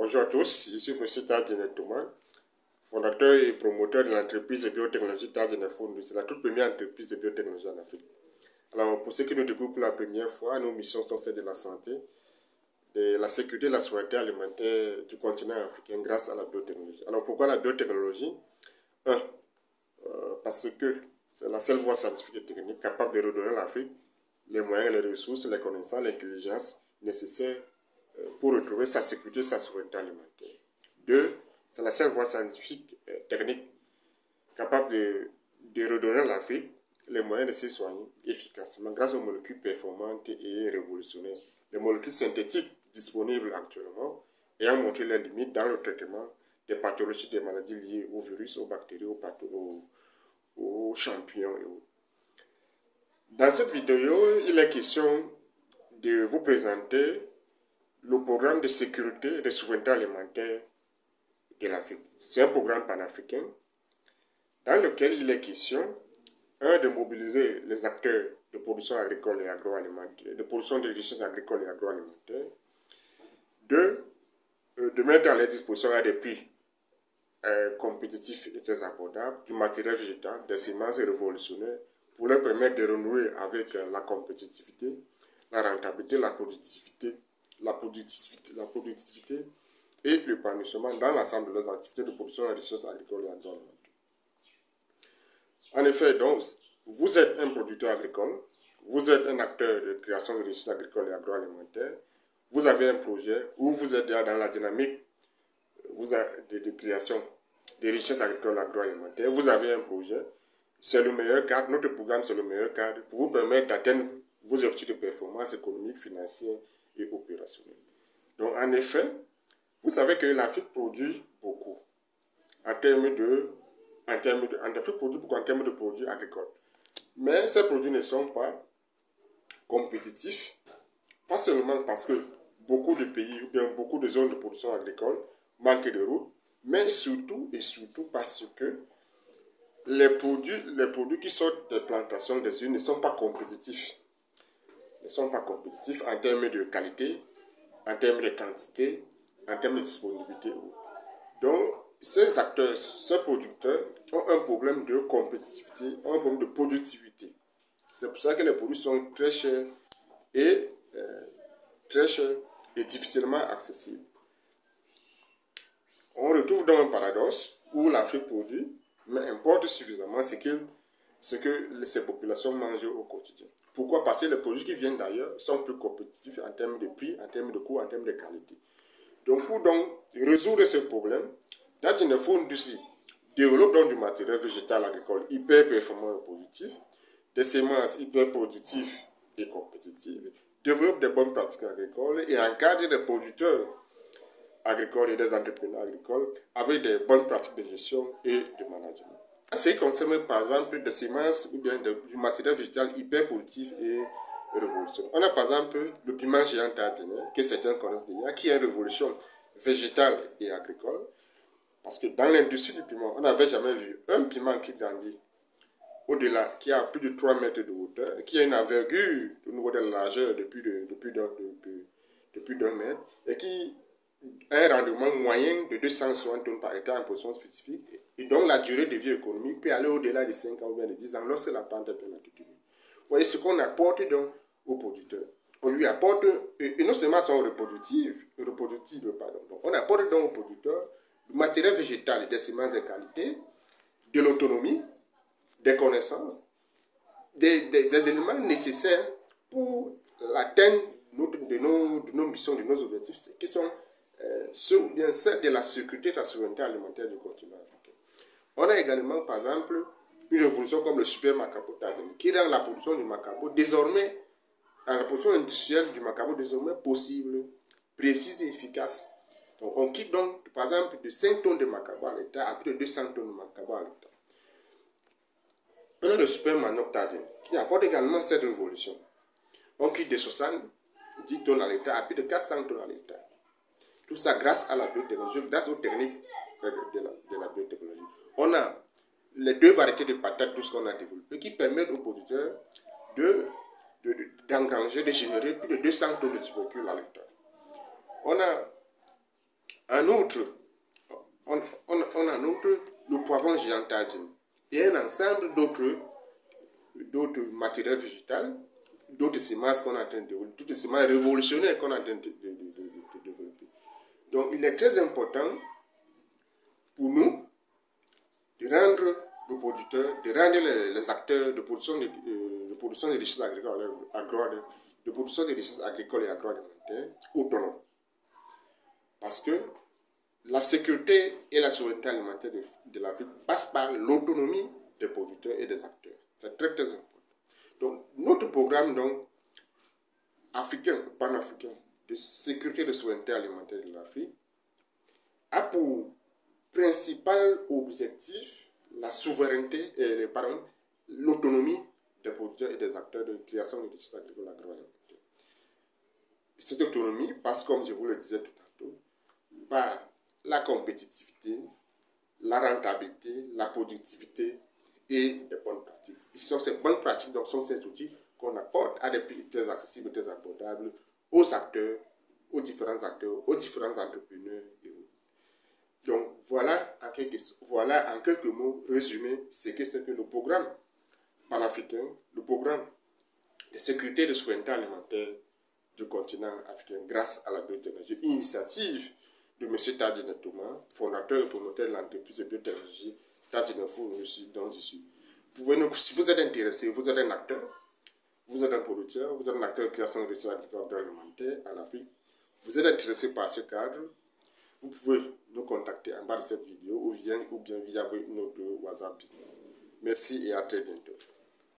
Bonjour à tous, je suis M. Tadjine Thomas, fondateur et promoteur de l'entreprise de biotechnologie Tadjine Fondou. C'est la toute première entreprise de biotechnologie en Afrique. Alors, pour ceux qui nous découvrent pour la première fois, nos missions sont celles de la santé, de la sécurité et la souveraineté alimentaire du continent africain grâce à la biotechnologie. Alors, pourquoi la biotechnologie? Parce que c'est la seule voie scientifique et technique capable de redonner à l'Afrique les moyens, les ressources, les connaissances, l'intelligence nécessaires pour retrouver sa sécurité et sa souveraineté alimentaire. Deux, c'est la seule voie scientifique et technique capable de redonner à l'Afrique les moyens de se soigner efficacement grâce aux molécules performantes et révolutionnaires. Les molécules synthétiques disponibles actuellement ayant montré leurs limites dans le traitement des pathologies, des maladies liées aux virus, aux bactéries, aux champignons et autres. Dans cette vidéo, il est question de vous présenter le programme de sécurité et de souveraineté alimentaire de l'Afrique. C'est un programme panafricain dans lequel il est question, de mobiliser les acteurs de production agricole et agroalimentaire, de production de richesses agricoles et agroalimentaires, de mettre à leur disposition à des prix compétitifs et très abordables, du matériel végétal, des semences révolutionnaires, pour leur permettre de renouer avec la compétitivité, la rentabilité, la productivité et l'épanouissement dans l'ensemble de leurs activités de production de richesses agricoles et agroalimentaires. En effet, donc, vous êtes un producteur agricole, vous êtes un acteur de création de richesses agricoles et agroalimentaires, vous avez un projet où vous êtes déjà dans la dynamique de création de richesses agricoles et agroalimentaires, vous avez un projet, c'est le meilleur cadre, notre programme c'est le meilleur cadre pour vous permettre d'atteindre vos objectifs de performance économique, financière et opérationnelle. Donc en effet, vous savez que l'Afrique produit beaucoup en termes de produits agricoles. Mais ces produits ne sont pas compétitifs, pas seulement parce que beaucoup de pays ou bien beaucoup de zones de production agricole manquent de routes, mais surtout et surtout parce que les produits qui sortent des plantations des usines ne sont pas compétitifs. Ne sont pas compétitifs en termes de qualité, en termes de quantité, en termes de disponibilité. Donc, ces acteurs, ces producteurs ont un problème de compétitivité, ont un problème de productivité. C'est pour ça que les produits sont très chers et difficilement accessibles. On retrouve dans un paradoxe où l'Afrique produit, mais importe suffisamment ce que ces populations mangent au quotidien. Pourquoi? Parce que les produits qui viennent d'ailleurs sont plus compétitifs en termes de prix, en termes de coût, en termes de qualité. Donc, pour résoudre ce problème, Tadjine Fondou développe donc du matériel végétal agricole hyper performant et positif, des semences hyper productives et compétitives, développe des bonnes pratiques agricoles et encadre des producteurs agricoles et des entrepreneurs agricoles avec des bonnes pratiques de gestion et de management. Ce qui concerne par exemple des semences ou bien du matériel végétal hyper productif et révolutionnaire. On a par exemple le piment géant Tadjine, que certains connaissent déjà, qui est une révolution végétale et agricole. Parce que dans l'industrie du piment, on n'avait jamais vu un piment qui grandit au-delà, qui a plus de 3 mètres de hauteur, qui a une envergure au niveau de la largeur de plus d'un mètre, et qui a un rendement moyen de 260 tonnes par hectare en position spécifique, et donc la durée de vie économique peut aller au-delà de 5 ans ou bien de 10 ans lorsque la plante est en cultivée. Vous voyez ce qu'on apporte donc aux producteurs. On lui apporte, et non seulement sont reproductibles, donc on apporte donc aux producteurs du matériel végétal et des semences de qualité, de l'autonomie, des connaissances, des éléments nécessaires pour l'atteinte de nos missions, de nos objectifs, qui sont ceux ou bien celles de la sécurité et de la souveraineté alimentaire du continent africain. On a également, par exemple, une révolution comme le super macabo Tadjine, qui rend la production du macabo désormais, la production industrielle du macabo désormais possible, précise et efficace. Donc, on quitte donc, par exemple, de 5 tonnes de macabo à l'hectare à plus de 200 tonnes de macabo à l'hectare. On a le super manioc Tadjine, qui apporte également cette révolution. On quitte de 70 tonnes à l'hectare à plus de 400 tonnes à l'hectare. Tout ça grâce à la biotechnologie, grâce aux techniques de la biotechnologie. On a les 2 variétés de patates douces qu'on a développées qui permettent aux producteurs d'engranger, de générer plus de 200 tonnes de tubercules à l'hectare. On a en outre, le poivron géant Tajin et un ensemble d'autres matériels végétaux, d'autres semences qu'on est en train de, d'autres semences révolutionnaires qu'on est en train de développer. Donc, il est très important pour nous de rendre le producteur, de rendre les acteurs de production des richesses agricoles, de production des richesses agricoles et agroalimentaires autonomes. Parce que la sécurité et la souveraineté alimentaire de l'Afrique passent par l'autonomie des producteurs et des acteurs. C'est très très important. Donc, notre programme donc, africain, panafricain, de sécurité et de souveraineté alimentaire de l'Afrique a pour principal objectif la souveraineté et l'autonomie des producteurs et des acteurs de création de richesses agricoles et agroalimentaires. Cette autonomie passe, comme je vous le disais tout tantôt, par la compétitivité, la rentabilité, la productivité et des bonnes pratiques. Ce sont ces bonnes pratiques, donc sont ces outils qu'on apporte à des prix très accessibles, très abordables aux acteurs, aux différents entrepreneurs et autres. Donc voilà en quelques mots résumé ce que c'est que le programme panafricain, le programme de sécurité et de souveraineté alimentaire du continent africain grâce à la biotechnologie, initiative de M. Tadjine Touma, fondateur et promoteur de l'entreprise de biotechnologie Tadjine Fou, dont je suis. Si vous êtes intéressé, vous êtes un acteur, vous êtes un producteur, vous êtes un acteur de création de richesses agricoles et alimentaires en Afrique, vous êtes intéressé par ce cadre, vous pouvez nous contacter en bas de cette vidéo ou bien via notre WhatsApp Business. Merci et à très bientôt.